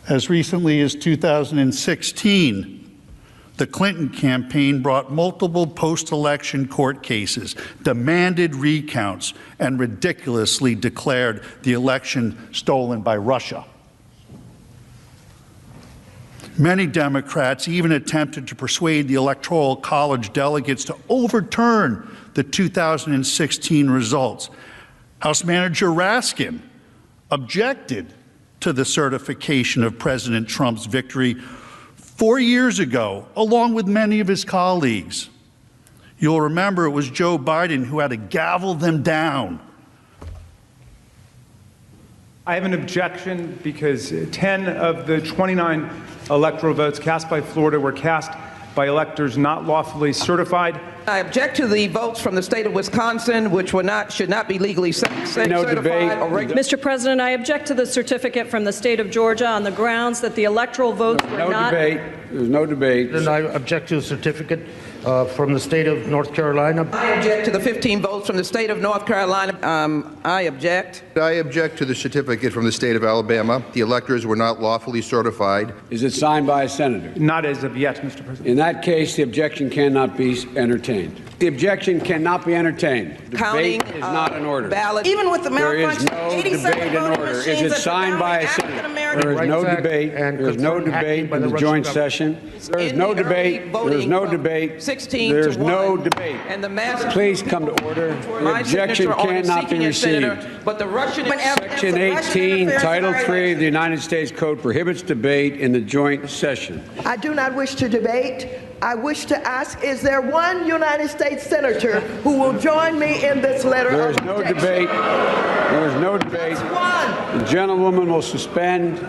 As recently as 2016, the Clinton campaign brought multiple post-election court cases, demanded recounts, and ridiculously declared the election stolen by Russia. Many Democrats even attempted to persuade the Electoral College delegates to overturn the 2016 results. House Manager Raskin objected to the certification of President Trump's victory 4 years ago, along with many of his colleagues. You'll remember it was Joe Biden who had to gavel them down. I have an objection because 10 of the 29 electoral votes cast by Florida were cast by electors not lawfully certified. I object to the votes from the state of Wisconsin, which should not be legally certified. Mr. President, I object to the certificate from the state of Georgia on the grounds that the electoral votes were not. There's no debate. And I object to the certificate from the state of North Carolina. I object to the 15 votes from the state of North Carolina. I object. I object to the certificate from the state of Alabama. The electors were not lawfully certified. Is it signed by a senator? Not as of yet, Mr. President. In that case, the objection cannot be entertained. The objection cannot be entertained. Counting Debate is not in order. Ballot. Even with the There is malfunction, no debate in order. Is it signed by a senator? There is no debate. There is no debate in the joint session. There is no debate. There is no debate. 16 There is to 1. no debate. And the mass Please come to order. The objection cannot be received. But the Russian Section 18, Title 3 of the United States Code prohibits debate in the joint session. I do not wish to debate. I wish to ask, is there one United States senator who will join me in this letter There of is no objection? debate. There is no debate. That's one. The gentlewoman will suspend.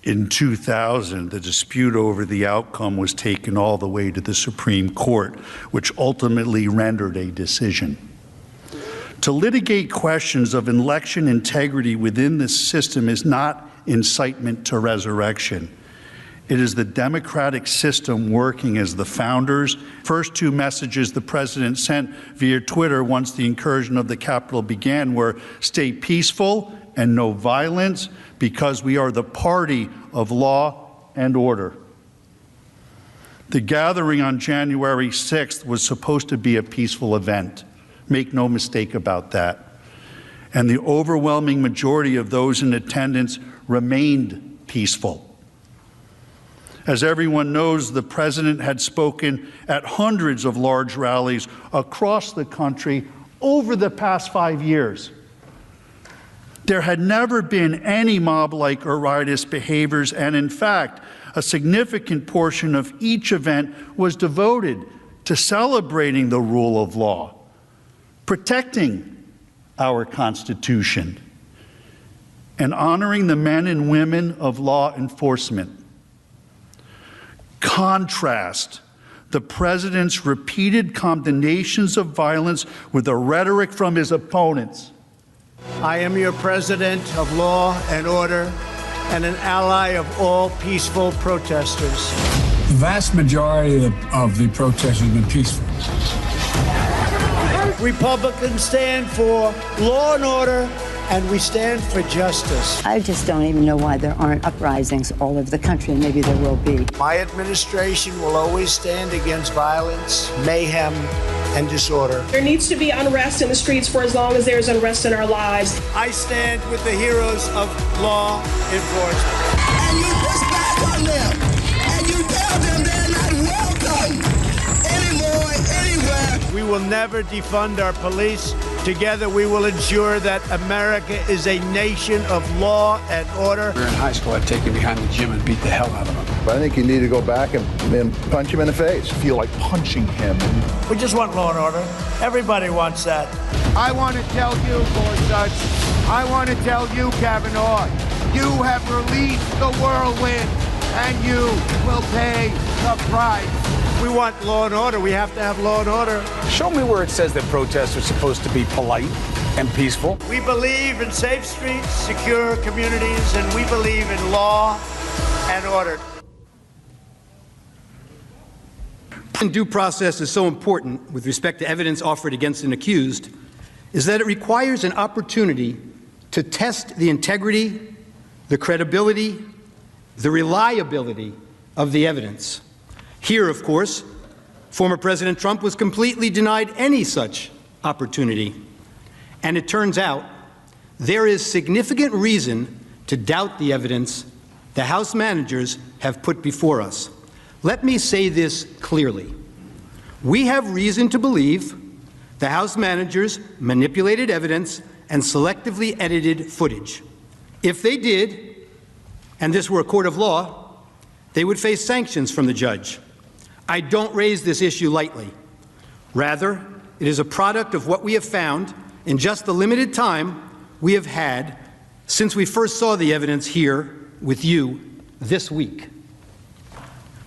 In 2000, the dispute over the outcome was taken all the way to the Supreme Court, which ultimately rendered a decision. To litigate questions of election integrity within this system is not incitement to resurrection. It is the democratic system working as the founders. First two messages the president sent via Twitter once the incursion of the Capitol began were, stay peaceful and no violence, because we are the party of law and order. The gathering on January 6th was supposed to be a peaceful event. Make no mistake about that. And the overwhelming majority of those in attendance remained peaceful. As everyone knows, the president had spoken at hundreds of large rallies across the country over the past 5 years. There had never been any mob-like or riotous behaviors, and in fact, a significant portion of each event was devoted to celebrating the rule of law, protecting our Constitution, and honoring the men and women of law enforcement. Contrast the president's repeated condemnations of violence with the rhetoric from his opponents. I am your president of law and order and an ally of all peaceful protesters. The vast majority of the protests have been peaceful. Republicans stand for law and order, and we stand for justice. I just don't even know why there aren't uprisings all over the country, and maybe there will be. My administration will always stand against violence, mayhem, and disorder. There needs to be unrest in the streets for as long as there's unrest in our lives. I stand with the heroes of law enforcement. And you push back on them, and you tell them they're not welcome anymore, anywhere. We will never defund our police. Together, we will ensure that America is a nation of law and order. We were in high school, I'd take him behind the gym and beat the hell out of him. But I think you need to go back and punch him in the face. Feel like punching him. We just want law and order. Everybody wants that. I want to tell you, Gorsuch, I want to tell you, Kavanaugh, you have released the whirlwind, and you will pay the price. We want law and order. We have to have law and order. Show me where it says that protests are supposed to be polite and peaceful. We believe in safe streets, secure communities, and we believe in law and order. Due process is so important with respect to evidence offered against an accused is that it requires an opportunity to test the integrity, the credibility, the reliability of the evidence. Here, of course, former President Trump was completely denied any such opportunity. And it turns out there is significant reason to doubt the evidence the House managers have put before us. Let me say this clearly. We have reason to believe the House managers manipulated evidence and selectively edited footage. If they did, and this were a court of law, they would face sanctions from the judge. I don't raise this issue lightly. Rather, it is a product of what we have found in just the limited time we have had since we first saw the evidence here with you this week.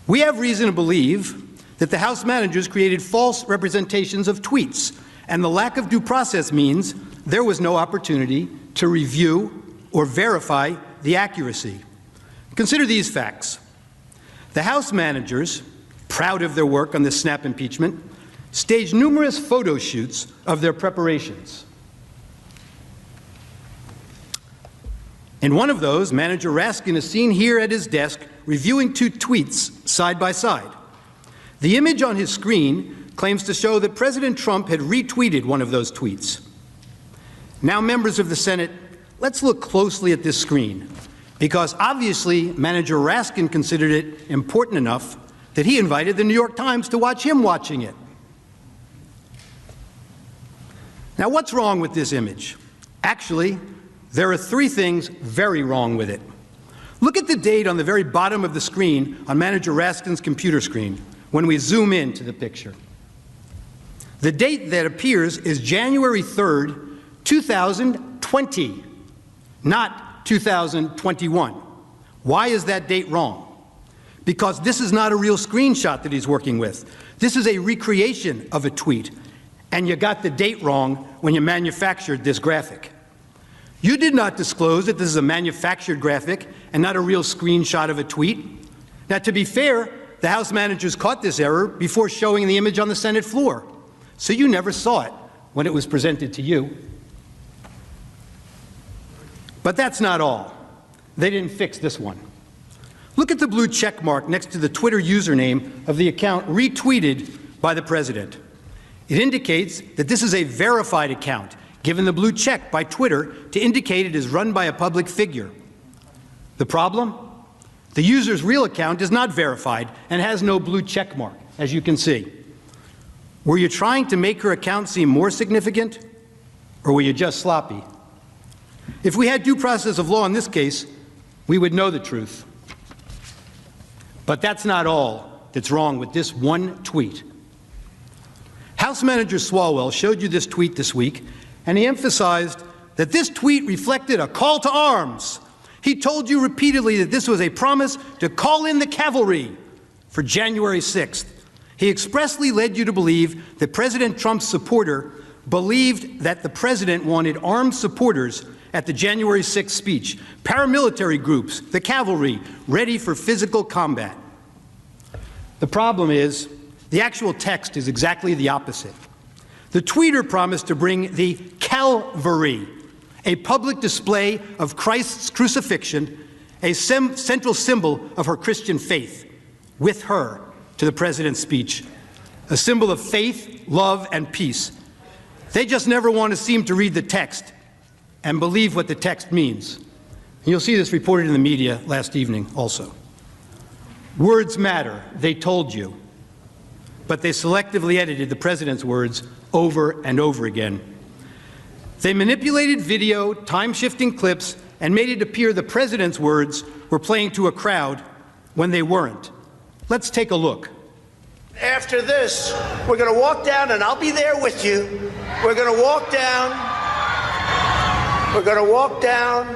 We have reason to believe that the House managers created false representations of tweets, and the lack of due process means there was no opportunity to review or verify the accuracy. Consider these facts. The House managers, proud of their work on the snap impeachment, staged numerous photo shoots of their preparations. In one of those, Manager Raskin is seen here at his desk reviewing two tweets side by side. The image on his screen claims to show that President Trump had retweeted one of those tweets. Now, members of the Senate, let's look closely at this screen, because obviously Manager Raskin considered it important enough that he invited the New York Times to watch him watching it. Now, what's wrong with this image? Actually, there are three things very wrong with it. Look at the date on the very bottom of the screen on Manager Raskin's computer screen when we zoom into the picture. The date that appears is January 3rd, 2020, not 2021. Why is that date wrong? Because this is not a real screenshot that he's working with. This is a recreation of a tweet, and you got the date wrong when you manufactured this graphic. You did not disclose that this is a manufactured graphic and not a real screenshot of a tweet. Now, to be fair, the House managers caught this error before showing the image on the Senate floor, so you never saw it when it was presented to you. But that's not all. They didn't fix this one. Look at the blue check mark next to the Twitter username of the account retweeted by the president. It indicates that this is a verified account, given the blue check by Twitter to indicate it is run by a public figure. The problem? The user's real account is not verified and has no blue check mark, as you can see. Were you trying to make her account seem more significant, or were you just sloppy? If we had due process of law in this case, we would know the truth. But that's not all that's wrong with this one tweet. House Manager Swalwell showed you this tweet this week, and he emphasized that this tweet reflected a call to arms. He told you repeatedly that this was a promise to call in the cavalry for January 6th. He expressly led you to believe that President Trump's supporter believed that the president wanted armed supporters at the January 6th speech, paramilitary groups, the cavalry, ready for physical combat. The problem is, the actual text is exactly the opposite. The tweeter promised to bring the Calvary, a public display of Christ's crucifixion, a central symbol of her Christian faith, with her to the president's speech, a symbol of faith, love, and peace. They just never want to seem to read the text and believe what the text means. And you'll see this reported in the media last evening also. Words matter, they told you, but they selectively edited the president's words over and over again. They manipulated video, time-shifting clips, and made it appear the president's words were playing to a crowd when they weren't. Let's take a look. After this, we're going to walk down, and I'll be there with you. We're going to walk down. We're going to walk down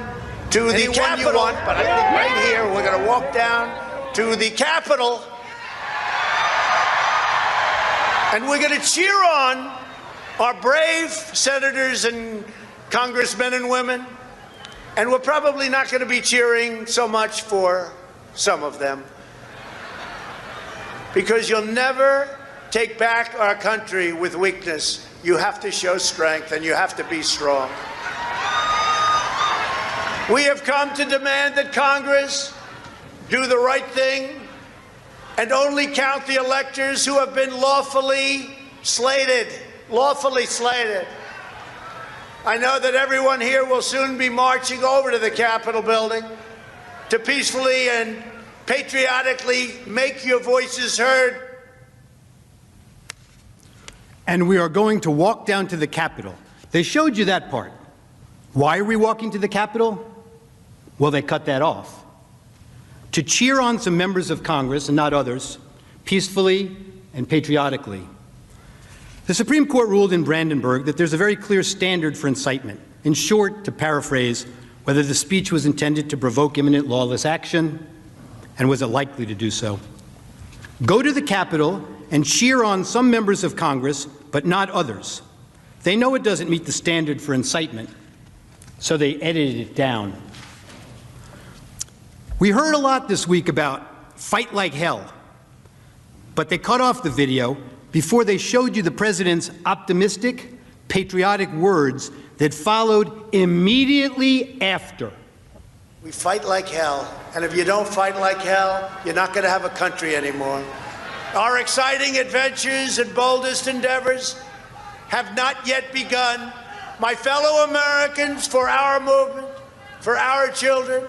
to the Capitol. But I think right here, we're going to walk down to the Capitol, and we're going to cheer on our brave senators and congressmen and women, and we're probably not going to be cheering so much for some of them, because you'll never take back our country with weakness. you have to show strength and you have to be strong. We have come to demand that Congress do the right thing and only count the electors who have been lawfully slated. Lawfully slated. I know that everyone here will soon be marching over to the Capitol building to peacefully and patriotically make your voices heard. And we are going to walk down to the Capitol. They showed you that part. Why are we walking to the Capitol? Well, they cut that off. To cheer on some members of Congress, and not others, peacefully and patriotically. The Supreme Court ruled in Brandenburg that there's a very clear standard for incitement. In short, to paraphrase, whether the speech was intended to provoke imminent lawless action, and was it likely to do so. Go to the Capitol and cheer on some members of Congress, but not others. They know it doesn't meet the standard for incitement, so they edited it down. We heard a lot this week about fight like hell, but they cut off the video before they showed you the president's optimistic, patriotic words that followed immediately after. We fight like hell, and if you don't fight like hell, you're not going to have a country anymore. Our exciting adventures and boldest endeavors have not yet begun. My fellow Americans, for our movement, for our children,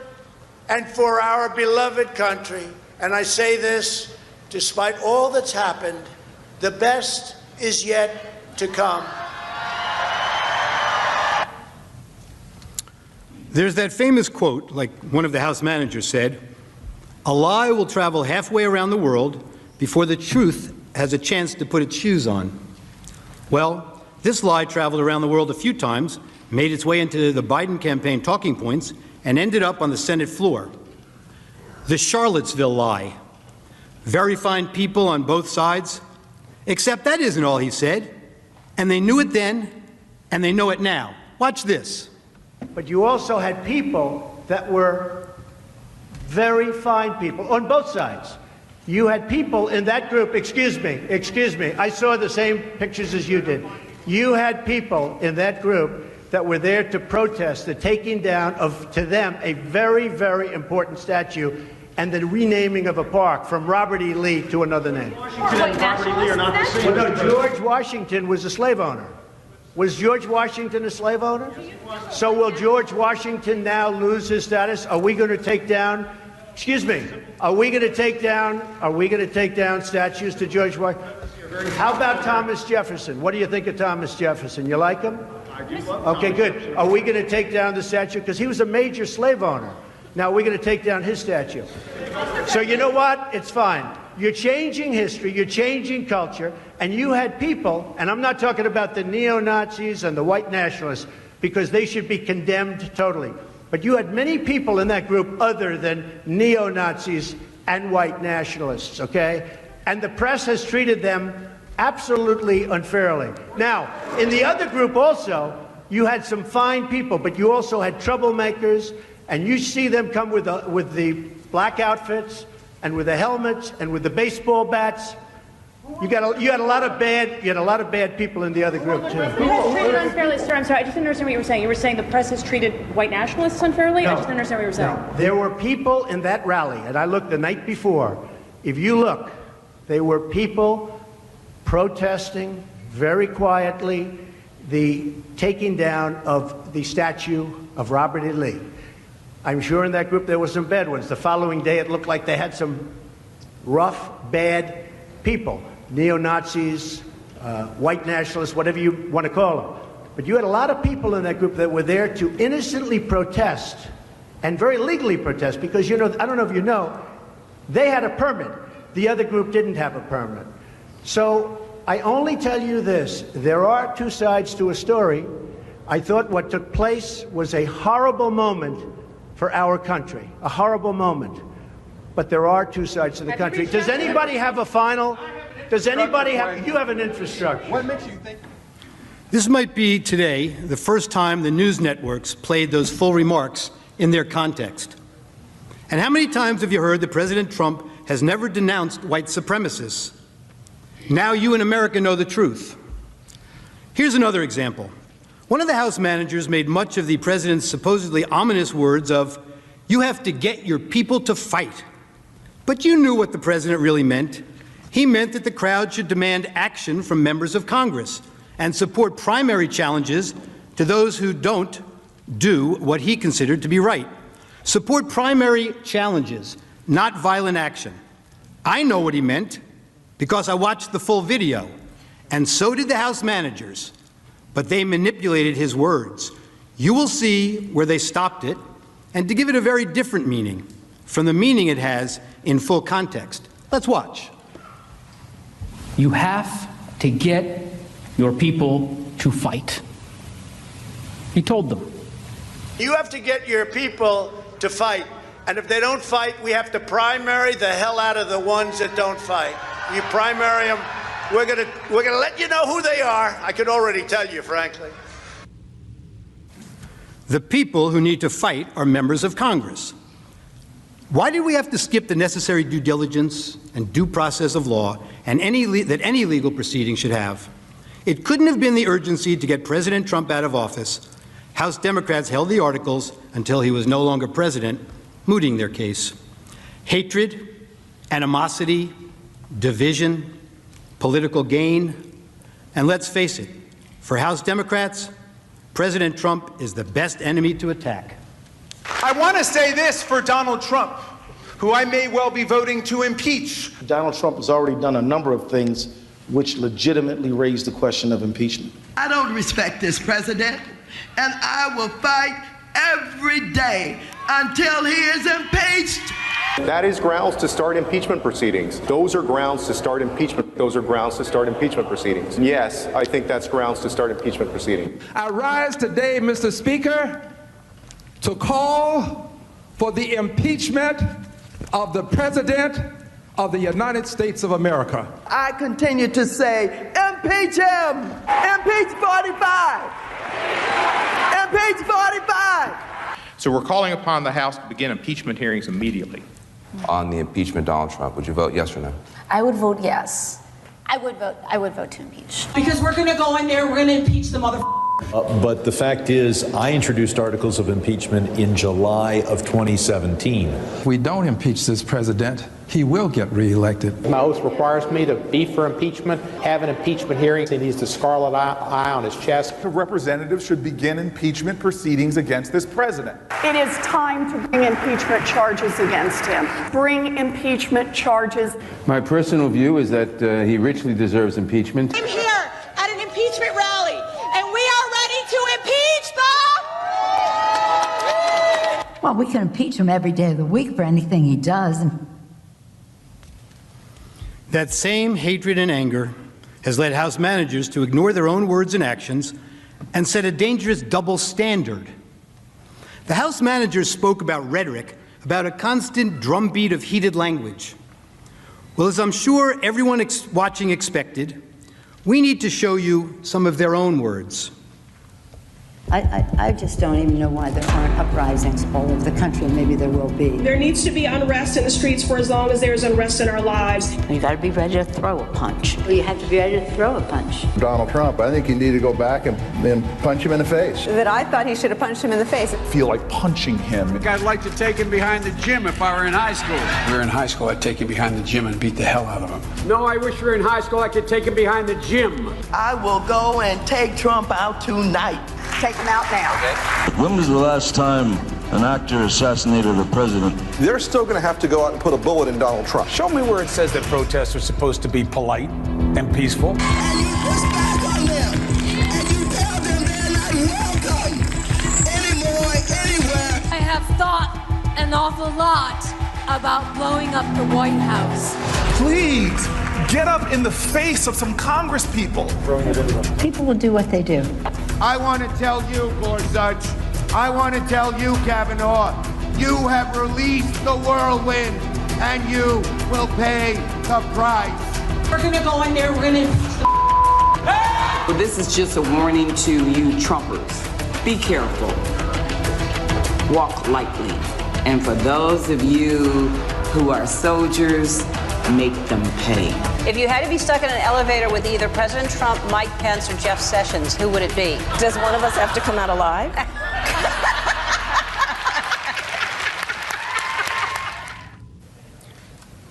and for our beloved country, and I say this despite all that's happened, the best is yet to come. There's that famous quote, like one of the House managers said, "A lie will travel halfway around the world before the truth has a chance to put its shoes on." Well, this lie traveled around the world a few times, made its way into the Biden campaign talking points, and ended up on the Senate floor. The Charlottesville lie. Very fine people on both sides, except that isn't all he said. And they knew it then, and they know it now. Watch this. But you also had people that were very fine people on both sides. You had people in that group, excuse me, I saw the same pictures as you did. You had people in that group that were there to protest the taking down of, to them, a very, very important statue and the renaming of a park from Robert E. Lee to another name. Robert E. Lee are not the same. Well, no, George Washington was a slave owner. Was George Washington a slave owner? So will George Washington now lose his status? Are we going to take down, excuse me, are we going to take down statues to George Washington? How about Thomas Jefferson? What do you think of Thomas Jefferson? You like him? Okay, good. Are we going to take down the statue? Because he was a major slave owner. Now we're going to take down his statue. So you know what? It's fine. You're changing history, you're changing culture, and you had people, and I'm not talking about the neo-Nazis and the white nationalists, because they should be condemned totally. But you had many people in that group other than neo-Nazis and white nationalists, okay? And the press has treated them absolutely unfairly. Now, in the other group also, you had some fine people, but you also had troublemakers, and you see them come with the black outfits and with the helmets and with the baseball bats. You had a lot of bad people in the other group too. Treated unfairly, sir. I'm sorry, I just didn't understand what you were saying. You were saying the press has treated white nationalists unfairly? No, I just didn't understand what you were saying. No. There were people in that rally, and I looked the night before. If you look, there were people protesting very quietly the taking down of the statue of Robert E. Lee. I'm sure in that group there were some bad ones. The following day it looked like they had some rough, bad people, neo-Nazis, white nationalists, whatever you want to call them. But you had a lot of people in that group that were there to innocently protest and very legally protest because, you know, I don't know if you know, they had a permit. The other group didn't have a permit. So I only tell you this, there are two sides to a story. I thought what took place was a horrible moment for our country, a horrible moment. But there are two sides to the country. Does anybody have a final? Does anybody have, you have an infrastructure. What makes you think? This might be today the first time the news networks played those full remarks in their context. And how many times have you heard that President Trump has never denounced white supremacists? Now you in America know the truth. Here's another example. One of the House managers made much of the president's supposedly ominous words of, "You have to get your people to fight." But you knew what the president really meant. He meant that the crowd should demand action from members of Congress and support primary challenges to those who don't do what he considered to be right. Support primary challenges, not violent action. I know what he meant because I watched the full video, and so did the House managers, but they manipulated his words. You will see where they stopped it, and to give it a very different meaning from the meaning it has in full context. Let's watch. You have to get your people to fight. He told them. You have to get your people to fight. And if they don't fight, we have to primary the hell out of the ones that don't fight. You primary them, we're gonna let you know who they are. I could already tell you, frankly. The people who need to fight are members of Congress. Why did we have to skip the necessary due diligence and due process of law and that any legal proceeding should have? It couldn't have been the urgency to get President Trump out of office. House Democrats held the articles until he was no longer president, mooting their case. Hatred, animosity, division, political gain, and let's face it, for House Democrats, President Trump is the best enemy to attack. I want to say this for Donald Trump, who I may well be voting to impeach. Donald Trump has already done a number of things which legitimately raise the question of impeachment. I don't respect this president, and I will fight every day until he is impeached. That is grounds to start impeachment proceedings. Those are grounds to start impeachment. Those are grounds to start impeachment proceedings. Yes, I think that's grounds to start impeachment proceedings. I rise today, Mr. Speaker, to call for the impeachment of the President of the United States of America. I continue to say, impeach him! Impeach 45! Impeach 45! So we're calling upon the House to begin impeachment hearings immediately. On the impeachment of Donald Trump, would you vote yes or no? I would vote yes. I would vote to impeach. Because we're going to go in there, we're going to impeach the motherfucker. But the fact is, I introduced articles of impeachment in July of 2017. If we don't impeach this president, he will get reelected. My oath requires me to be for impeachment, have an impeachment hearing. He needs the scarlet eye on his chest. The representatives should begin impeachment proceedings against this president. It is time to bring impeachment charges against him. Bring impeachment charges. My personal view is that he richly deserves impeachment. I'm here at an impeachment rally, and we are ready to impeach them! Well, we can impeach him every day of the week for anything he does. That same hatred and anger has led House managers to ignore their own words and actions and set a dangerous double standard. The House managers spoke about rhetoric, about a constant drumbeat of heated language. Well, as I'm sure everyone watching expected, we need to show you some of their own words. I just don't even know why there aren't uprisings all over the country, and maybe there will be. There needs to be unrest in the streets for as long as there's unrest in our lives. You got to be ready to throw a punch. You have to be ready to throw a punch. Donald Trump, I think you need to go back and punch him in the face. That I thought he should have punched him in the face. I feel like punching him. I'd like to take him behind the gym if I were in high school. If we were in high school, I'd take him behind the gym and beat the hell out of him. No, I wish we were in high school. I could take him behind the gym. I will go and take Trump out tonight. Take him out now. Okay. When was the last time an actor assassinated a president? They're still going to have to go out and put a bullet in Donald Trump. Show me where it says that protests are supposed to be polite and peaceful. And you push back on them, and you tell them they're not welcome anymore, anywhere. I have thought an awful lot about blowing up the White House. Please, get up in the face of some Congress people. People will do what they do. I want to tell you, Gorsuch, I want to tell you, Kavanaugh, you have released the whirlwind, and you will pay the price. We're going to go in there, we're going to impeach the Well, this is just a warning to you Trumpers. Be careful. Walk lightly. And for those of you who are soldiers, make them pay. If you had to be stuck in an elevator with either President Trump, Mike Pence, or Jeff Sessions, who would it be? Does one of us have to come out alive?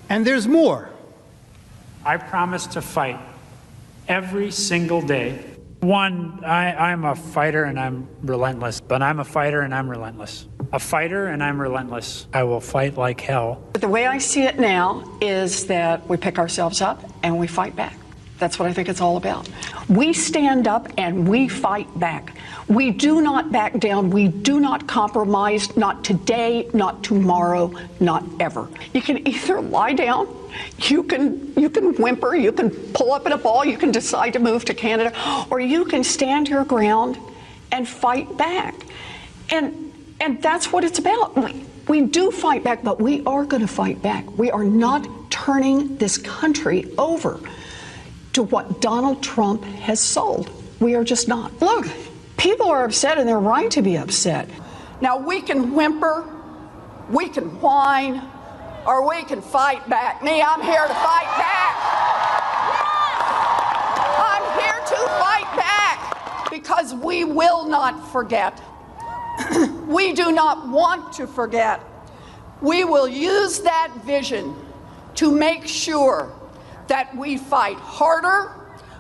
And there's more. I promise to fight every single day. One, I'm a fighter and I'm relentless, but I'm a fighter and I'm relentless. A fighter and I'm relentless. I will fight like hell. But the way I see it now is that we pick ourselves up and we fight back. That's what I think it's all about. We stand up and we fight back. We do not back down. We do not compromise, not today, not tomorrow, not ever. You can either lie down, you can whimper, you can pull up in a ball, you can decide to move to Canada, or you can stand your ground and fight back. And that's what it's about. We do fight back, but we are going to fight back. We are not turning this country over to what Donald Trump has sold. We are just not. Look, people are upset and they're right to be upset. Now we can whimper, we can whine, or we can fight back. Me, I'm here to fight back. I'm here to fight back because we will not forget. We do not want to forget. We will use that vision to make sure that we fight harder,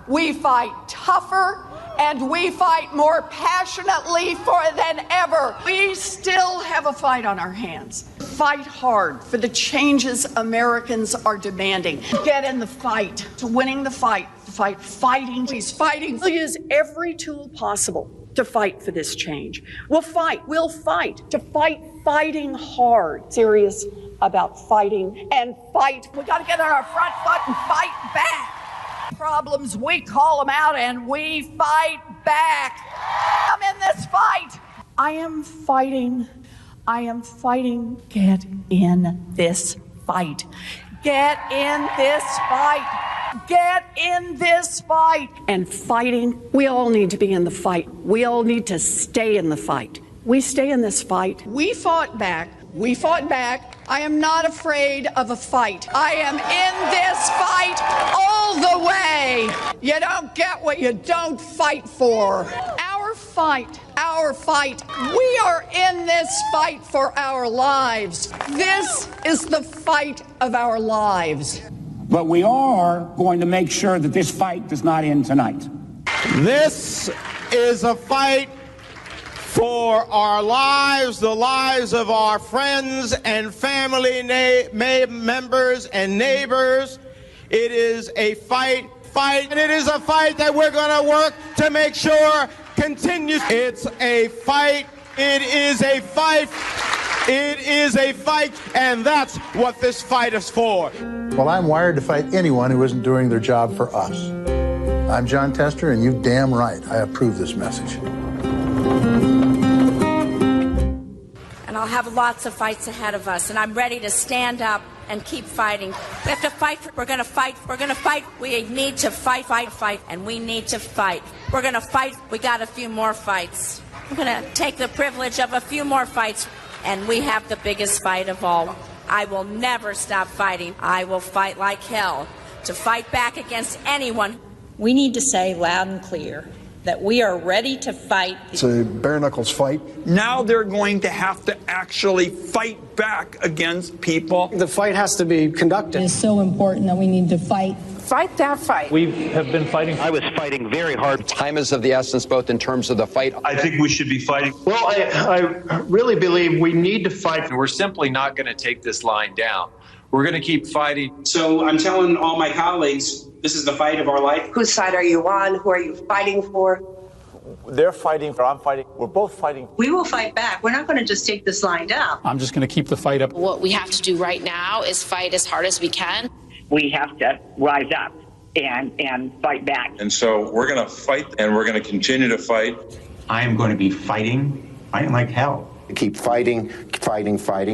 we fight tougher, and we fight more passionately than ever. We still have a fight on our hands. Fight hard for the changes Americans are demanding. Get in the fight, to winning the fight, fighting. He's fighting. We'll use every tool possible to fight for this change. We'll fight to fighting hard. Serious about fighting and fight. We got to get on our front foot and fight back. Problems, we call them out and we fight back. I'm in this fight. I am fighting. Get in this fight. Get in this fight. Get in this fight. And fighting, we all need to be in the fight. We all need to stay in the fight. We stay in this fight. We fought back. We fought back. I am not afraid of a fight. I am in this fight all the way. You don't get what you don't fight for. Our fight. We are in this fight for our lives. This is the fight of our lives. But we are going to make sure that this fight does not end tonight. This is a fight for our lives, the lives of our friends and family members and neighbors. It is a fight, and it is a fight that we're going to work to make sure continues. It's a fight. It is a fight. It is a fight, and that's what this fight is for. Well, I'm wired to fight anyone who isn't doing their job for us. I'm John Tester, and you're damn right. I approve this message. And I'll have lots of fights ahead of us, and I'm ready to stand up and keep fighting. We have to fight. We're going to fight. We're going to fight. We need to fight, and we need to fight. We're going to fight. We got a few more fights. We're going to take the privilege of a few more fights, and we have the biggest fight of all. I will never stop fighting. I will fight like hell to fight back against anyone. We need to say loud and clear that we are ready to fight. It's a bare-knuckles fight. Now they're going to have to actually fight back against people. The fight has to be conducted. It's so important that we need to fight. Fight that fight. We have been fighting. I was fighting very hard. Time is of the essence, both in terms of the fight. I think we should be fighting. Well, I really believe we need to fight. We're simply not going to take this line down. We're going to keep fighting. So I'm telling all my colleagues, this is the fight of our life. Whose side are you on? Who are you fighting for? They're fighting, I'm fighting. We're both fighting. We will fight back. We're not going to just take this line down. I'm just going to keep the fight up. What we have to do right now is fight as hard as we can. We have to rise up and fight back. And so we're going to fight, and we're going to continue to fight. I am going to be fighting like hell. keep fighting,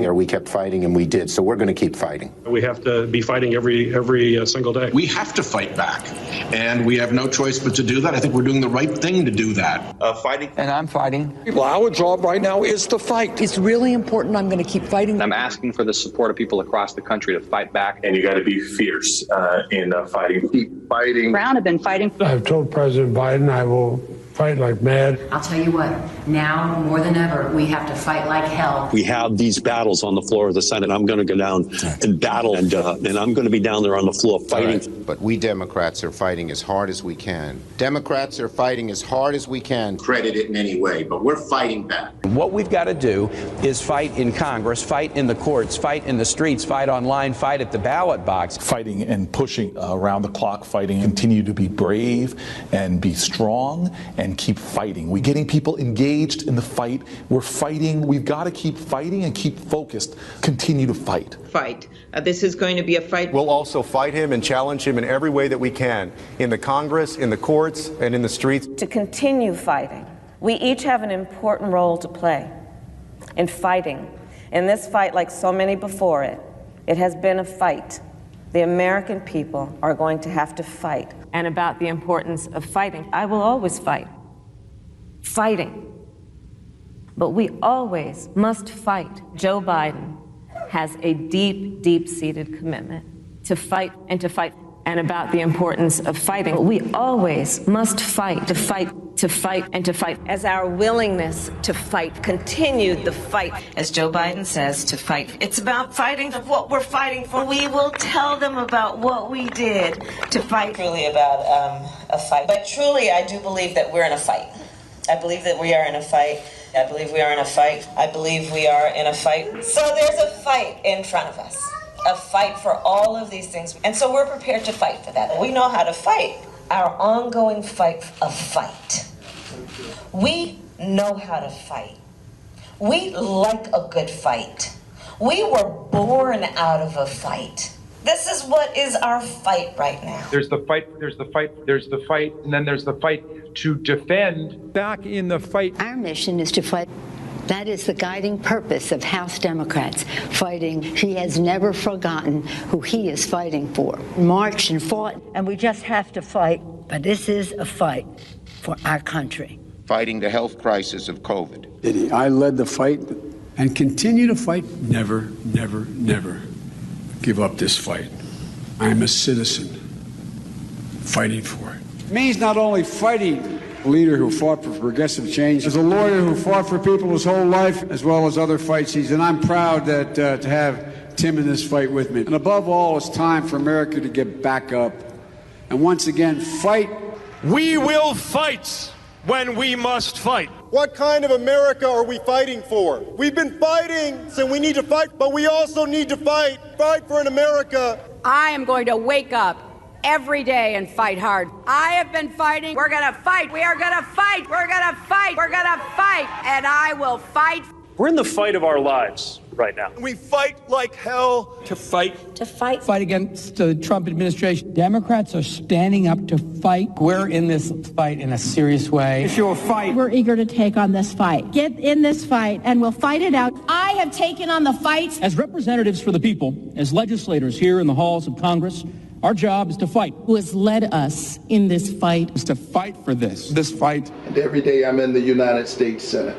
or we kept fighting, and we did. So we're going to keep fighting. We have to be fighting every single day. We have to fight back, and we have no choice but to do that. I think we're doing the right thing to do that. Fighting. And I'm fighting. Well, our job right now is to fight. It's really important. I'm going to keep fighting. I'm asking for the support of people across the country to fight back. And you got to be fierce in fighting. Keep fighting. Brown have been fighting. I've told President Biden I will fight like mad. I'll tell you what, now more than ever, we have to fight like hell. We have these battles on the floor of the Senate. I'm going to go down and battle, and I'm going to be down there on the floor fighting. Right. But we Democrats are fighting as hard as we can. Democrats are fighting as hard as we can. Credit it in any way, but we're fighting back. What we've got to do is fight in Congress, fight in the courts, fight in the streets, fight online, fight at the ballot box. Fighting and pushing around the clock, fighting, continue to be brave and be strong and keep fighting. We're getting people engaged in the fight. We're fighting. We've got to keep fighting and keep focused. Continue to fight. Fight. This is going to be a fight. We'll also fight him and challenge him in every way that we can, in the Congress, in the courts, and in the streets. To continue fighting, we each have an important role to play in fighting. In this fight, like so many before it, it has been a fight. The American people are going to have to fight. And about the importance of fighting, I will always fight. Fighting. But we always must fight. Joe Biden has a deep, deep-seated commitment to fight and to fight. And about the importance of fighting. But we always must fight, to fight, to fight, and to fight. As our willingness to fight continued the fight, as Joe Biden says, to fight. It's about fighting for what we're fighting for. We will tell them about what we did to fight. Truly about a fight. But truly, I do believe that we're in a fight. I believe that we are in a fight. I believe we are in a fight. I believe we are in a fight. So there's a fight in front of us. A fight for all of these things. And so we're prepared to fight for that. We know how to fight. Our ongoing fight of fight. We know how to fight. We like a good fight. We were born out of a fight. This is what is our fight right now. There's the fight, there's the fight, there's the fight, and then there's the fight to defend. Back in the fight. Our mission is to fight. That is the guiding purpose of House Democrats, fighting. He has never forgotten who he is fighting for. Marched and fought. And we just have to fight. But this is a fight for our country. Fighting the health crisis of COVID. I led the fight and continue to fight. Never, never, never give up this fight. I'm a citizen fighting for it. It means not only fighting a leader who fought for progressive change, as a lawyer who fought for people his whole life, as well as other fights. And I'm proud that to have Tim in this fight with me. And above all, it's time for America to get back up and once again fight. We will fight when we must fight. What kind of America are we fighting for? We've been fighting, so we need to fight, but we also need to fight for an America. I am going to wake up every day and fight hard. I have been fighting. We're going to fight. We are going to fight. We're going to fight. We're going to fight. And I will fight. We're in the fight of our lives right now. We fight like hell to fight. To fight. Fight against the Trump administration. Democrats are standing up to fight. We're in this fight in a serious way. If you'll fight. We're eager to take on this fight. Get in this fight and we'll fight it out. I have taken on the fight. As representatives for the people, as legislators here in the halls of Congress, our job is to fight. Who has led us in this fight. Is to fight for this fight. And every day I'm in the United States Senate,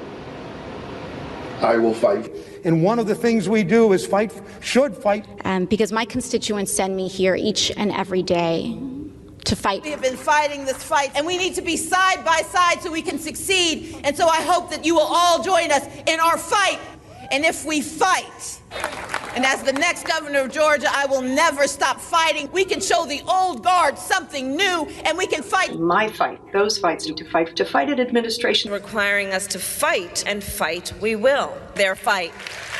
I will fight. And one of the things we do is fight, should fight. Because my constituents send me here each and every day to fight. We have been fighting this fight, and we need to be side by side so we can succeed. And so I hope that you will all join us in our fight. And if we fight, and as the next governor of Georgia, I will never stop fighting. We can show the old guard something new, and we can fight. My fight, those fights need to fight an administration. Requiring us to fight, and fight we will. Their fight,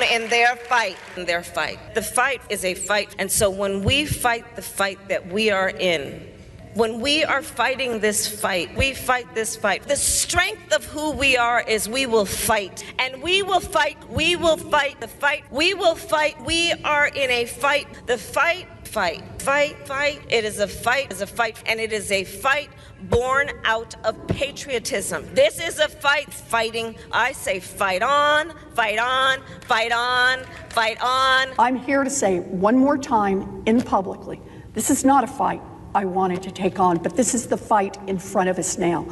and their fight, and their fight. The fight is a fight, and so when we fight the fight that we are in, when we are fighting this fight, we fight this fight. The strength of who we are is we will fight. And we will fight, we will fight, the fight, we will fight. We are in a fight. The fight. It is a fight, and it is a fight born out of patriotism. This is a fight fighting. I say fight on, fight on, fight on, fight on. I'm here to say one more time in publicly, this is not a fight I wanted to take on, but this is the fight in front of us now.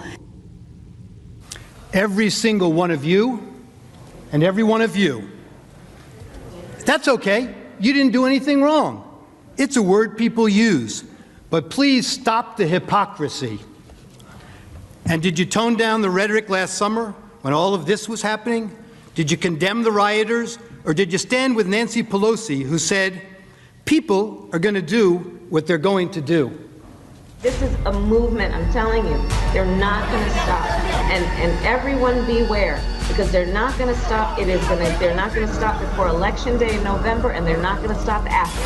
Every single one of you and every one of you. That's okay. You didn't do anything wrong. It's a word people use. But please stop the hypocrisy. And did you tone down the rhetoric last summer when all of this was happening? Did you condemn the rioters? Or did you stand with Nancy Pelosi, who said, people are going to do what they're going to do? This is a movement, I'm telling you. They're not going to stop. And everyone beware, because they're not going to stop. They're not going to stop before Election Day in November, and they're not going to stop after.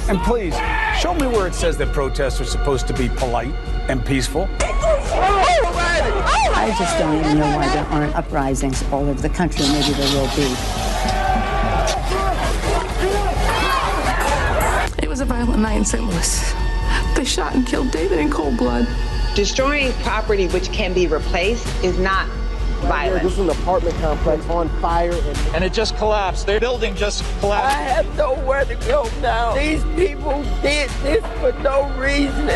And please, show me where it says that protests are supposed to be polite and peaceful. I just don't even know why there aren't uprisings all over the country. Maybe there will be. It was a violent night in St. Louis. They shot and killed David in cold blood. Destroying property which can be replaced is not violence. This is an apartment complex on fire, and it just collapsed. Their building just collapsed. I have nowhere to go now. These people did this for no reason.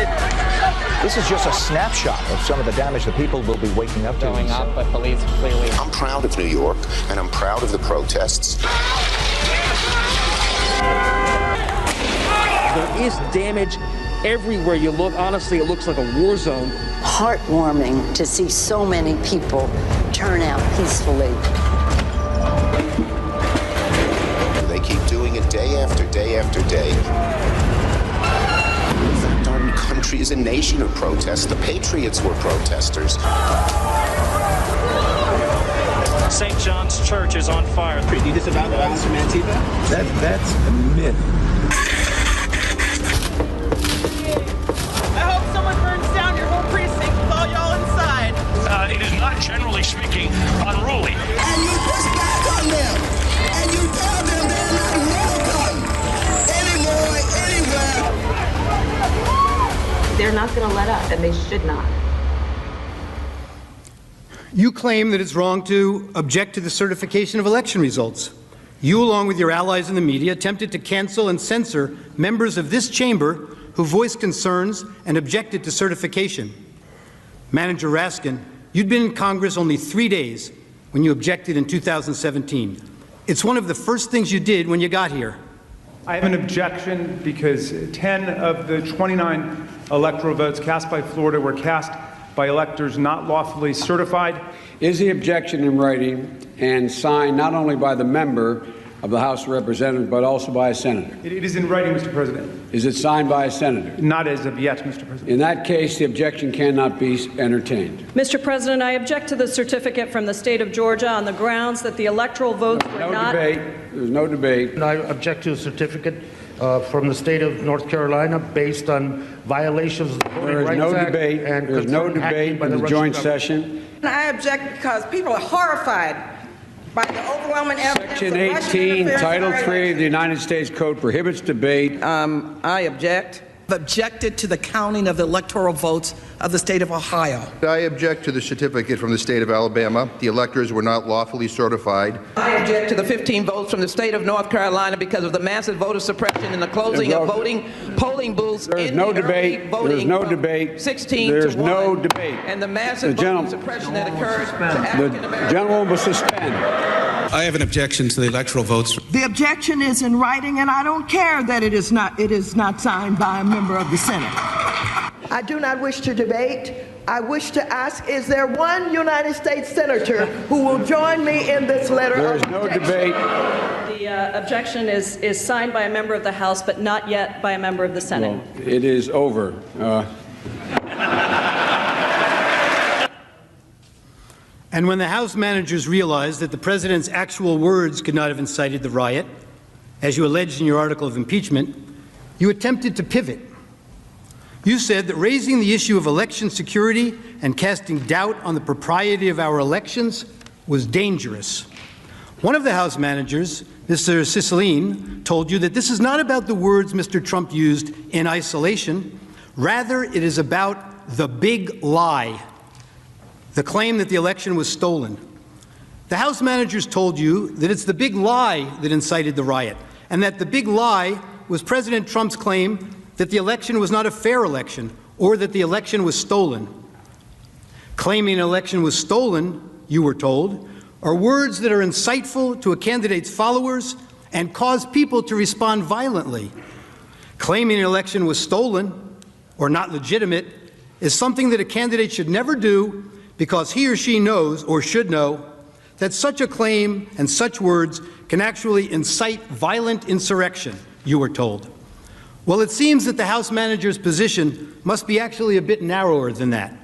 This is just a snapshot of some of the damage that people will be waking up to. Going up, but police clearly. I'm proud of New York, and I'm proud of the protests. There is damage everywhere you look. Honestly, it looks like a war zone. Heartwarming to see so many people turn out peacefully. They keep doing it day after day after day. In fact, our country is a nation of protests. The Patriots were protesters. St. John's Church is on fire. Do you disavow the violence from Antifa? That's a myth. I hope someone burns down your whole precinct with all y'all inside. It is not, generally speaking, unruly. And you push back on them. And you tell them they're not welcome anymore, anywhere. They're not going to let up, and they should not. You claim that it's wrong to object to the certification of election results. You, along with your allies in the media, attempted to cancel and censor members of this chamber who voiced concerns and objected to certification. Manager Raskin, you'd been in Congress only 3 days when you objected in 2017. It's one of the first things you did when you got here. I have an objection because 10 of the 29 electoral votes cast by Florida were cast by electors not lawfully certified. Is the objection in writing and signed not only by the member of the House of Representatives, but also by a senator? It is in writing, Mr. President. Is it signed by a senator? Not as of yet, Mr. President. In that case, the objection cannot be entertained. Mr. President, I object to the certificate from the state of Georgia on the grounds that the electoral votes were not... There's no debate. I object to a certificate from the state of North Carolina based on violations of the Voting Rights Act. There's no debate in the joint session. I object because people are horrified by the overwhelming evidence. Section 18, Title 3 of the United States Code prohibits debate. I object. Objected to the counting of the electoral votes of the state of Ohio. I object to the certificate from the state of Alabama. The electors were not lawfully certified. I object to the 15 votes from the state of North Carolina because of the massive voter suppression and the closing of polling booths. There's no debate. There's no debate. 16 There's to 1, no debate. And the massive voter suppression that occurred to African Americans. The gentleman will suspend. I have an objection to the electoral votes. The objection is in writing, and I don't care that it is not signed by a member of the Senate. I do not wish to debate. I wish to ask, is there one United States senator who will join me in this letter There's no debate. The objection is signed by a member of the House, but not yet by a member of the Senate. Well, it is over. And when the House managers realized that the president's actual words could not have incited the riot, as you alleged in your article of impeachment, you attempted to pivot. You said that raising the issue of election security and casting doubt on the propriety of our elections was dangerous. One of the House managers, Mr. Cicilline, told you that this is not about the words Mr. Trump used in isolation. Rather, it is about the big lie, the claim that the election was stolen. The House managers told you that it's the big lie that incited the riot, and that the big lie was President Trump's claim that the election was not a fair election or that the election was stolen. Claiming an election was stolen, you were told, are words that are insightful to a candidate's followers and cause people to respond violently. Claiming an election was stolen or not legitimate is something that a candidate should never do because he or she knows or should know that such a claim and such words can actually incite violent insurrection, you were told. Well, it seems that the House manager's position must be actually a bit narrower than that.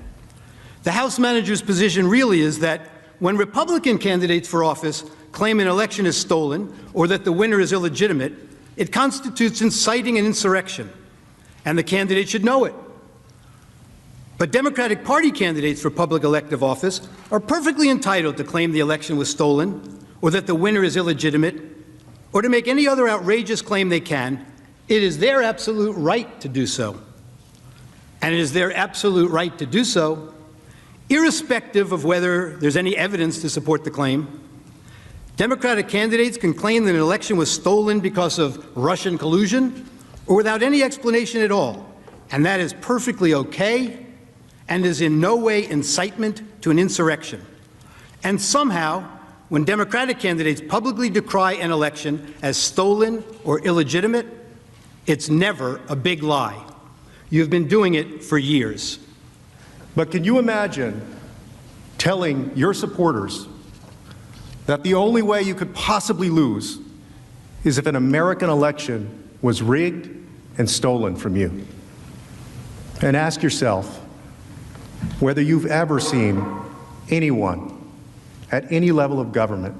The House manager's position really is that when Republican candidates for office claim an election is stolen or that the winner is illegitimate, it constitutes inciting an insurrection, and the candidate should know it. But Democratic Party candidates for public elective office are perfectly entitled to claim the election was stolen or that the winner is illegitimate or to make any other outrageous claim they can. It is their absolute right to do so. And it is their absolute right to do so irrespective of whether there's any evidence to support the claim. Democratic candidates can claim that an election was stolen because of Russian collusion or without any explanation at all, and that is perfectly okay and is in no way incitement to an insurrection. And somehow, when Democratic candidates publicly decry an election as stolen or illegitimate, it's never a big lie. You've been doing it for years. But can you imagine telling your supporters that the only way you could possibly lose is if an American election was rigged and stolen from you? And ask yourself whether you've ever seen anyone at any level of government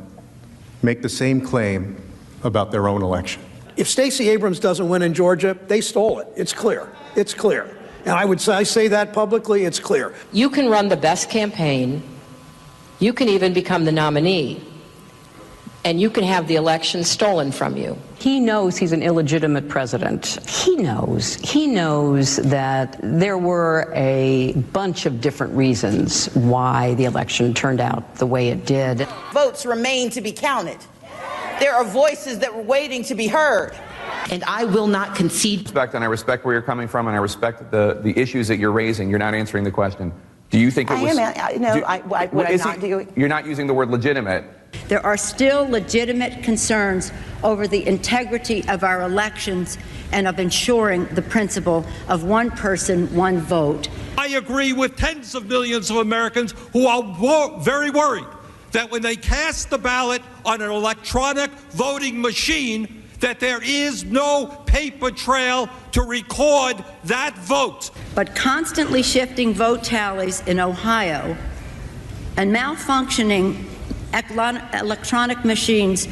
make the same claim about their own election. If Stacey Abrams doesn't win in Georgia, they stole it. It's clear. It's clear. And I say that publicly, it's clear. You can run the best campaign, you can even become the nominee, and you can have the election stolen from you. He knows he's an illegitimate president. He knows that there were a bunch of different reasons why the election turned out the way it did. Votes remain to be counted. There are voices that were waiting to be heard. And I will not concede. And I respect where you're coming from, and I respect the issues that you're raising. You're not answering the question. Do you think it was... You're not using the word legitimate. There are still legitimate concerns over the integrity of our elections and of ensuring the principle of one person, one vote. I agree with tens of millions of Americans who are very worried that when they cast the ballot on an electronic voting machine, that there is no paper trail to record that vote. But constantly shifting vote tallies in Ohio and malfunctioning electronic machines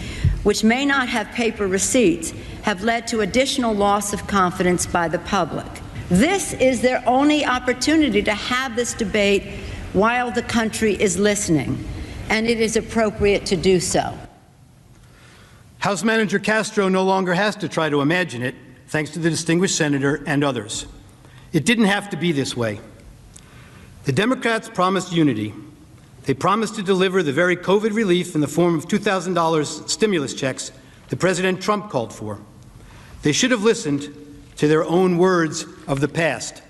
which may not have paper receipts have led to additional loss of confidence by the public. This is their only opportunity to have this debate while the country is listening, and it is appropriate to do so. House Manager Castro no longer has to try to imagine it, thanks to the distinguished senator and others. It didn't have to be this way. The Democrats promised unity. They promised to deliver the very COVID relief in the form of $2,000 stimulus checks that President Trump called for. They should have listened to their own words of the past.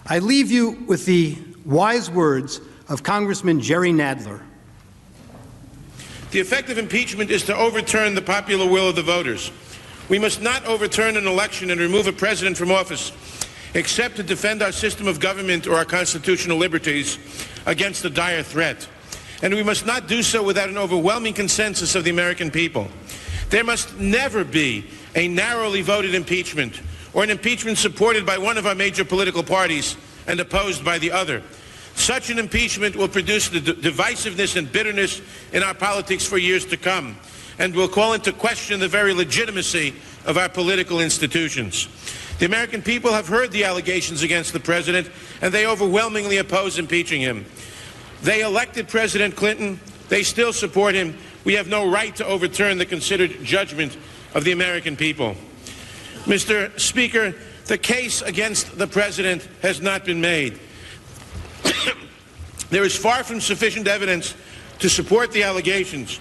I leave you with the wise words of Congressman Jerry Nadler. The effect of impeachment is to overturn the popular will of the voters. We must not overturn an election and remove a president from office, except to defend our system of government or our constitutional liberties against a dire threat. And we must not do so without an overwhelming consensus of the American people. There must never be a narrowly voted impeachment or an impeachment supported by one of our major political parties and opposed by the other. Such an impeachment will produce the divisiveness and bitterness in our politics for years to come, and will call into question the very legitimacy of our political institutions. The American people have heard the allegations against the president, and they overwhelmingly oppose impeaching him. They elected President Clinton. They still support him. We have no right to overturn the considered judgment of the American people. Mr. Speaker, the case against the president has not been made. There is far from sufficient evidence to support the allegations,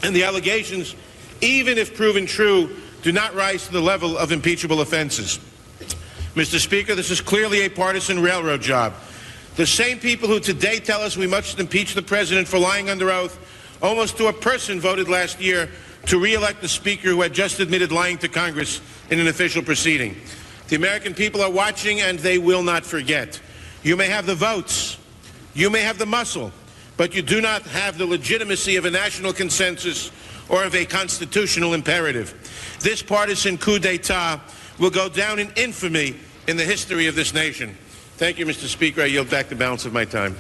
and the allegations, even if proven true, do not rise to the level of impeachable offenses. Mr. Speaker, this is clearly a partisan railroad job. The same people who today tell us we must impeach the president for lying under oath almost to a person voted last year to re-elect the speaker who had just admitted lying to Congress in an official proceeding. The American people are watching, and they will not forget. You may have the votes, you may have the muscle, but you do not have the legitimacy of a national consensus or of a constitutional imperative. This partisan coup d'etat will go down in infamy in the history of this nation. Thank you, Mr. Speaker. I yield back the balance of my time.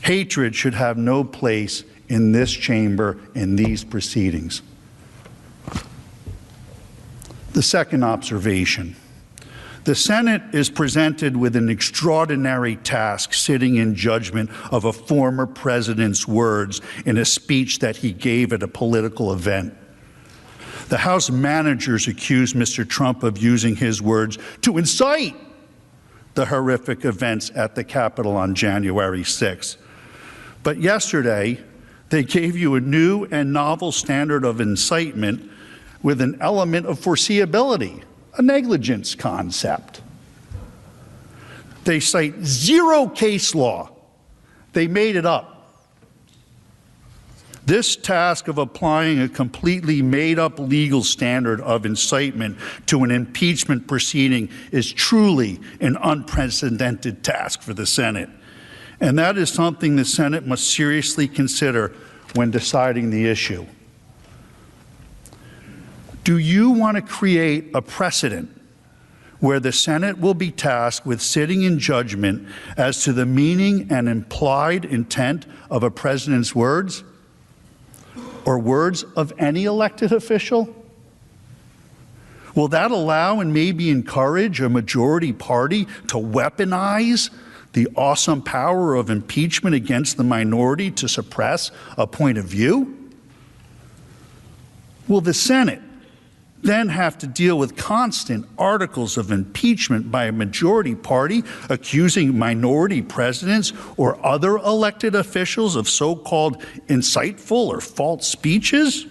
Hatred should have no place in this chamber in these proceedings. The second observation. The Senate is presented with an extraordinary task sitting in judgment of a former president's words in a speech that he gave at a political event. The House managers accused Mr. Trump of using his words to incite the horrific events at the Capitol on January 6th. But yesterday, they gave you a new and novel standard of incitement with an element of foreseeability, a negligence concept. They cite zero case law. They made it up. This task of applying a completely made-up legal standard of incitement to an impeachment proceeding is truly an unprecedented task for the Senate. And that is something the Senate must seriously consider when deciding the issue. Do you want to create a precedent where the Senate will be tasked with sitting in judgment as to the meaning and implied intent of a president's words or words of any elected official? Will that allow and maybe encourage a majority party to weaponize the awesome power of impeachment against the minority to suppress a point of view? Will the Senate then have to deal with constant articles of impeachment by a majority party accusing minority presidents or other elected officials of so-called insightful or false speeches?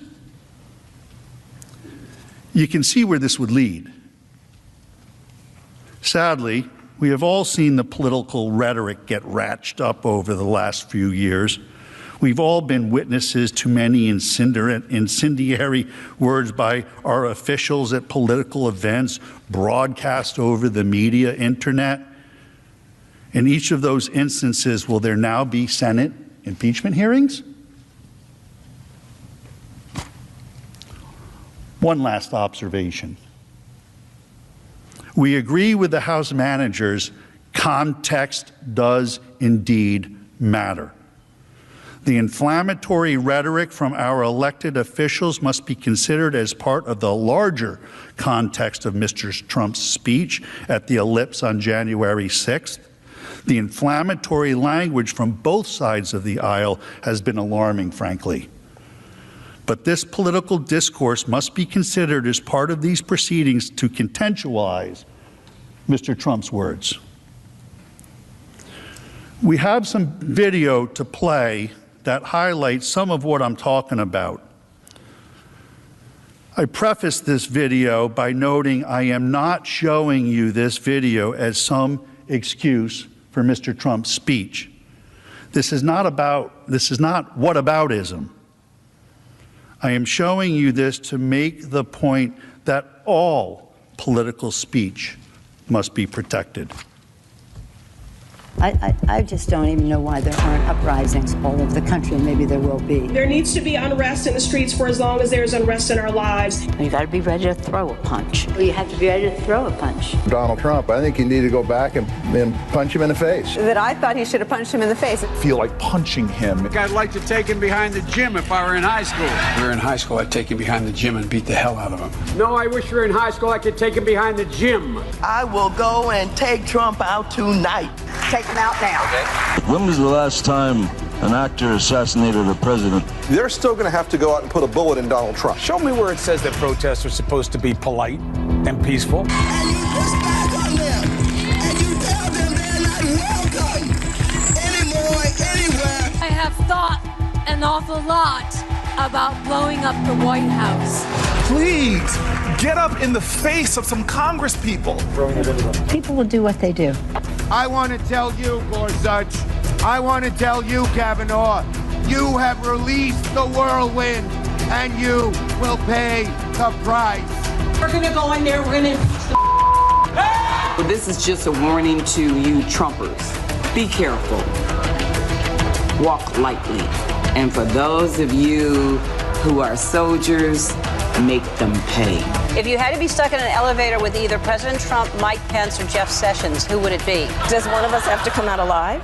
You can see where this would lead. Sadly, we have all seen the political rhetoric get ratcheted up over the last few years. We've all been witnesses to many incendiary words by our officials at political events, broadcast over the media, internet. In each of those instances, will there now be Senate impeachment hearings? One last observation. We agree with the House managers, context does indeed matter. The inflammatory rhetoric from our elected officials must be considered as part of the larger context of Mr. Trump's speech at the ellipse on January 6th. The inflammatory language from both sides of the aisle has been alarming, frankly. But this political discourse must be considered as part of these proceedings to contextualize Mr. Trump's words. We have some video to play that highlights some of what I'm talking about. I preface this video by noting I am not showing you this video as some excuse for Mr. Trump's speech. This is not whataboutism. I am showing you this to make the point that all political speech must be protected. I just don't even know why there aren't uprisings all over the country, and maybe there will be. There needs to be unrest in the streets for as long as there's unrest in our lives. You got to be ready to throw a punch. You have to be ready to throw a punch. Donald Trump, I think you need to go back and punch him in the face. That I thought he should have punched him in the face. Feel like punching him. I'd like to take him behind the gym if I were in high school. If we were in high school, I'd take him behind the gym and beat the hell out of him. No, I wish we were in high school, I could take him behind the gym. I will go and take Trump out tonight. Take him out now. Okay. When was the last time an actor assassinated a president? They're still going to have to go out and put a bullet in Donald Trump. Show me where it says that protests are supposed to be polite and peaceful. And you push back on them. And you tell them they're not welcome anymore, anywhere. I have thought an awful lot about blowing up the White House. Please, get up in the face of some Congress people. People will do what they do. I want to tell you, Gorsuch, I want to tell you, Kavanaugh, you have released the whirlwind, and you will pay the price. We're going to go in there, we're going to impeach the Well, this is just a warning to you Trumpers. Be careful. Walk lightly. And for those of you who are soldiers, make them pay. If you had to be stuck in an elevator with either President Trump, Mike Pence, or Jeff Sessions, who would it be? Does one of us have to come out alive?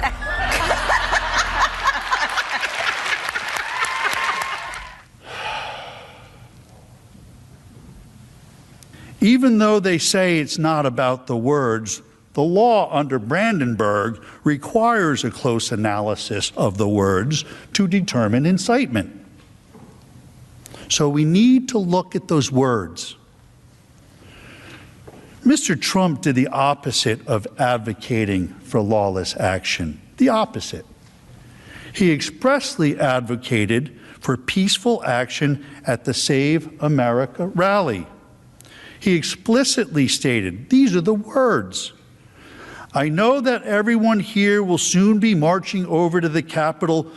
Even though they say it's not about the words, the law under Brandenburg requires a close analysis of the words to determine incitement. So we need to look at those words. Mr. Trump did the opposite of advocating for lawless action. The opposite. He expressly advocated for peaceful action at the Save America rally. He explicitly stated, these are the words, "I know that everyone here will soon be marching over to the Capitol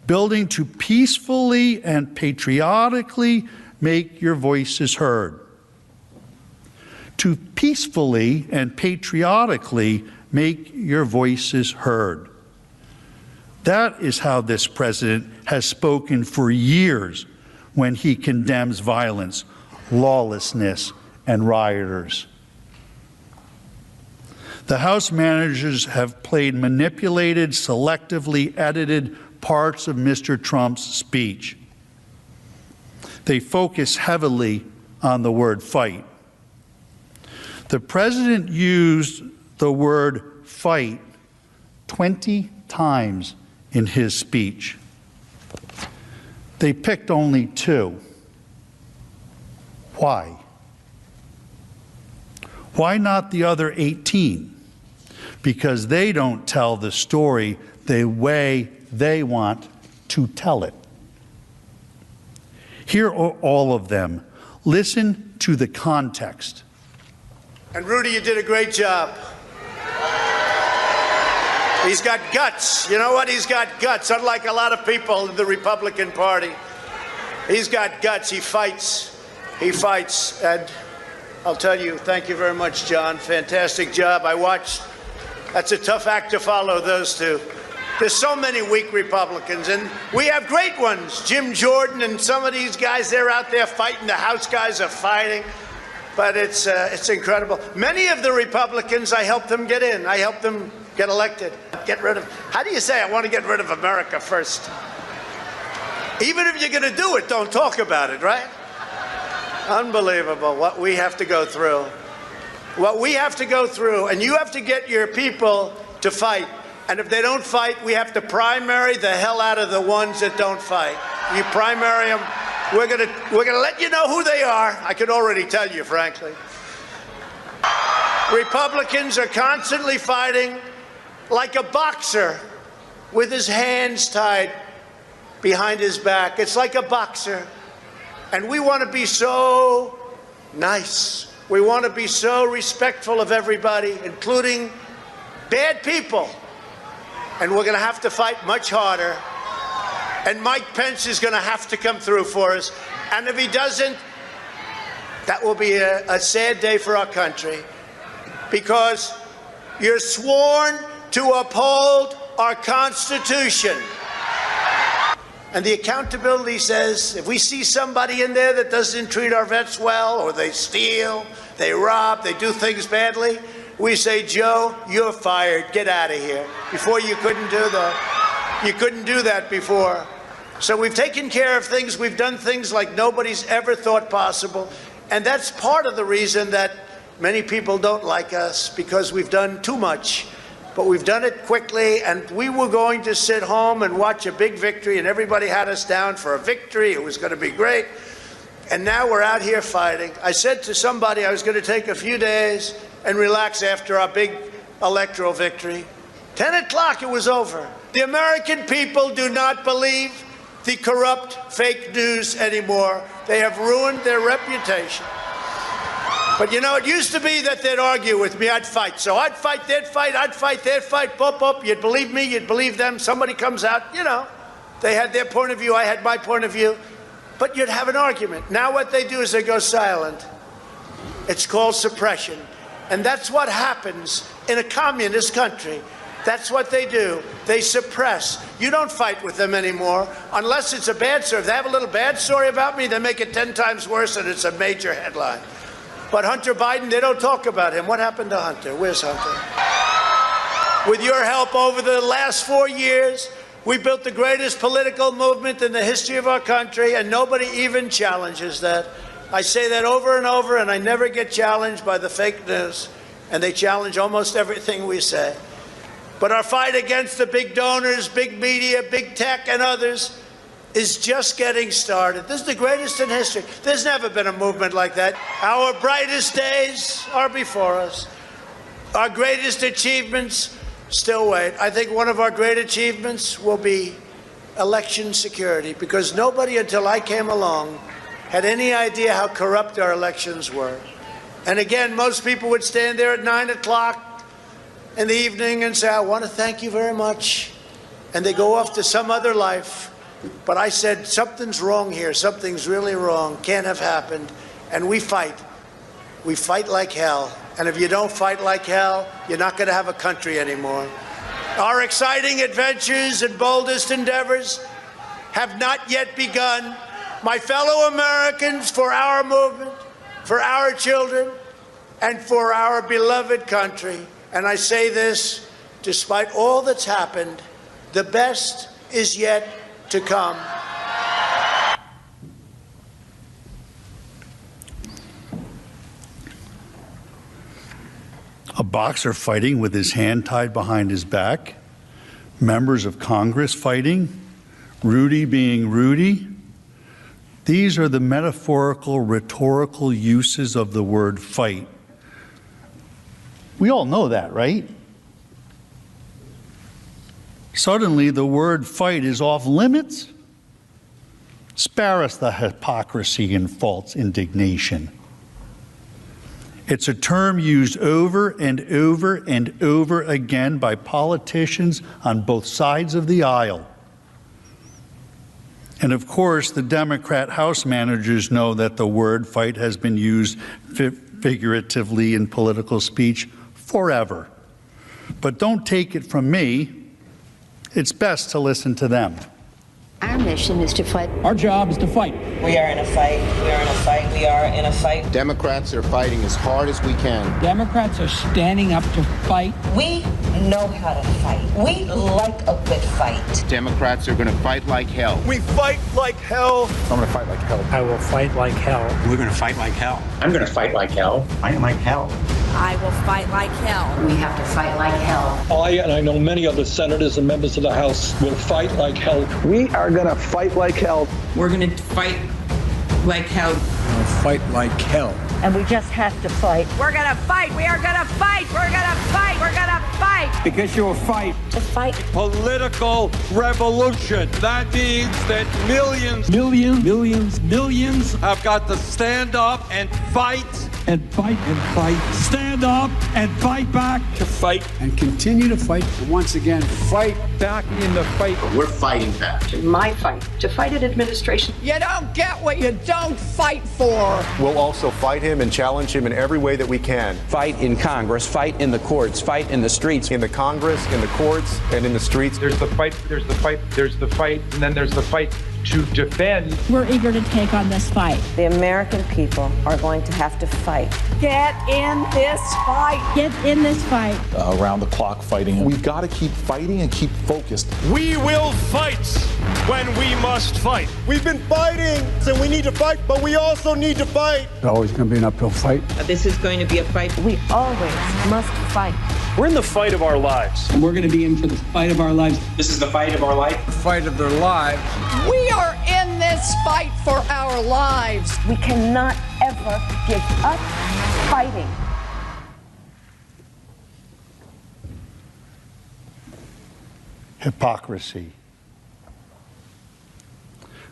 building to peacefully and patriotically make your voices heard." To peacefully and patriotically make your voices heard. That is how this president has spoken for years when he condemns violence, lawlessness, and rioters. The House managers have played manipulated, selectively edited parts of Mr. Trump's speech. They focus heavily on the word fight. The president used the word fight 20 times in his speech. They picked only 2. Why? Why not the other 18? Because they don't tell the story the way they want to tell it. Here are all of them. Listen to the context. And Rudy, you did a great job. He's got guts. You know what? He's got guts, unlike a lot of people in the Republican Party. He's got guts. He fights. He fights. And I'll tell you, thank you very much, John. Fantastic job. I watched. That's a tough act to follow, those two. There's so many weak Republicans, and we have great ones. Jim Jordan and some of these guys, they're out there fighting. The House guys are fighting. But it's incredible. Many of the Republicans, I helped them get in. I helped them get elected. Get rid of, how do you say, I want to get rid of America first? Even if you're going to do it, don't talk about it, right? Unbelievable what we have to go through. What we have to go through, and you have to get your people to fight. And if they don't fight, we have to primary the hell out of the ones that don't fight. You primary them. We're gonna let you know who they are. I can already tell you, frankly. Republicans are constantly fighting like a boxer with his hands tied behind his back. It's like a boxer. And we want to be so nice. We want to be so respectful of everybody, including bad people. And we're going to have to fight much harder. And Mike Pence is going to have to come through for us. And if he doesn't, that will be a sad day for our country. Because you're sworn to uphold our Constitution. And the accountability says if we see somebody in there that doesn't treat our vets well, or they steal, they rob, they do things badly, we say, Joe, you're fired. Get out of here. Before you couldn't do that. You couldn't do that before. So we've taken care of things. We've done things like nobody's ever thought possible. And that's part of the reason that many people don't like us, because we've done too much. But we've done it quickly, and we were going to sit home and watch a big victory, and everybody had us down for a victory. It was going to be great. And now we're out here fighting. I said to somebody I was going to take a few days and relax after our big electoral victory. 10 o'clock, it was over. The American people do not believe the corrupt fake news anymore. They have ruined their reputation. But you know, it used to be that they'd argue with me, I'd fight. So I'd fight, they'd fight, I'd fight, they'd fight, boop, boop. You'd believe me, you'd believe them. Somebody comes out, you know, they had their point of view, I had my point of view. But you'd have an argument. Now what they do is they go silent. It's called suppression. And that's what happens in a communist country. That's what they do. They suppress. You don't fight with them anymore unless it's a bad story. If they have a little bad story about me, they make it 10 times worse and it's a major headline. But Hunter Biden, they don't talk about him. What happened to Hunter? Where's Hunter? With your help over the last 4 years, we built the greatest political movement in the history of our country, and nobody even challenges that. I say that over and over, and I never get challenged by the fake news, and they challenge almost everything we say. But our fight against the big donors, big media, big tech, and others is just getting started. This is the greatest in history. There's never been a movement like that. Our brightest days are before us. Our greatest achievements still wait. I think one of our great achievements will be election security, because nobody until I came along had any idea how corrupt our elections were. And again, most people would stand there at 9 o'clock in the evening and say, I want to thank you very much. And they go off to some other life. But I said, something's wrong here. Something's really wrong. Can't have happened. And we fight. We fight like hell. And if you don't fight like hell, you're not going to have a country anymore. Our exciting adventures and boldest endeavors have not yet begun. My fellow Americans, for our movement, for our children, and for our beloved country. And I say this, despite all that's happened, the best is yet to come. A boxer fighting with his hand tied behind his back, members of Congress fighting, Rudy being Rudy. These are the metaphorical, rhetorical uses of the word fight. We all know that, right? Suddenly, the word fight is off limits. Spare us the hypocrisy and false indignation. It's a term used over and over and over again by politicians on both sides of the aisle. And of course, the Democrat House managers know that the word fight has been used figuratively in political speech forever. But don't take it from me. It's best to listen to them. Our mission is to fight. Our job is to fight. We are in a fight. We are in a fight. We are in a fight. Democrats are fighting as hard as we can. Democrats are standing up to fight. We know how to fight. We like a good fight. Democrats are going to fight like hell. We fight like hell. I'm going to fight like hell. I will fight like hell. We're going to fight like hell. I'm going to fight like hell. Fight like hell. I will fight like hell. We have to fight like hell. I, and I know many other senators and members of the House, will fight like hell. We are going to fight like hell. We're going to fight like hell. We'll fight like hell. And we just have to fight. We're gonna fight. We are gonna fight. We're gonna fight. We're gonna fight. Because you'll fight. To fight. Political revolution. That means that millions have got to stand up and fight. And fight and fight. Stand up and fight back. To fight and continue to fight. And once again, fight back in the fight. We're fighting back. My fight. To fight an administration. You don't get what you don't fight for. We'll also fight him and challenge him in every way that we can. Fight in Congress, fight in the courts, fight in the streets. In the Congress, in the courts, and in the streets. There's the fight, there's the fight, there's the fight, and then there's the fight to defend. We're eager to take on this fight. The American people are going to have to fight. Get in this fight. Get in this fight. Around the clock fighting. We've got to keep fighting and keep focused. We will fight when we must fight. We've been fighting, and we need to fight, but we also need to fight. It's always going to be an uphill fight. This is going to be a fight. We always must fight. We're in the fight of our lives. And we're going to be in for the fight of our lives. This is the fight of our life. The fight of their lives. We are in this fight for our lives. We cannot ever give up fighting. Hypocrisy.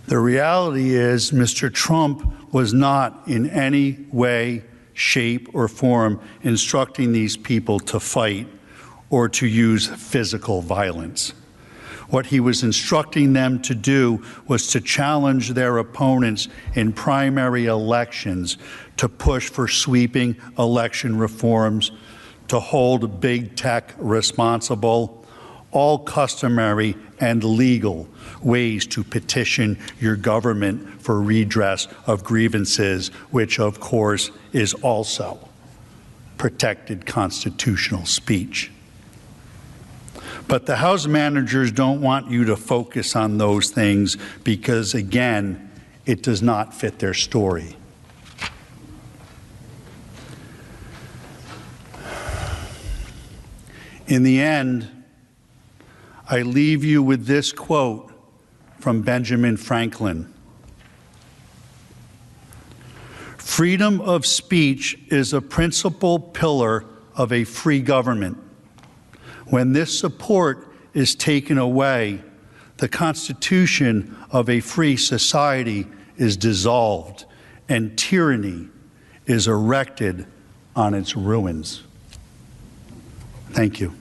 The reality is Mr. Trump was not in any way, shape, or form instructing these people to fight or to use physical violence. What he was instructing them to do was to challenge their opponents in primary elections, to push for sweeping election reforms, to hold big tech responsible, all customary and legal ways to petition your government for redress of grievances, which of course is also protected constitutional speech. But the House managers don't want you to focus on those things because, again, it does not fit their story. In the end, I leave you with this quote from Benjamin Franklin. Freedom of speech is a principal pillar of a free government. When this support is taken away, the constitution of a free society is dissolved and tyranny is erected on its ruins. Thank you.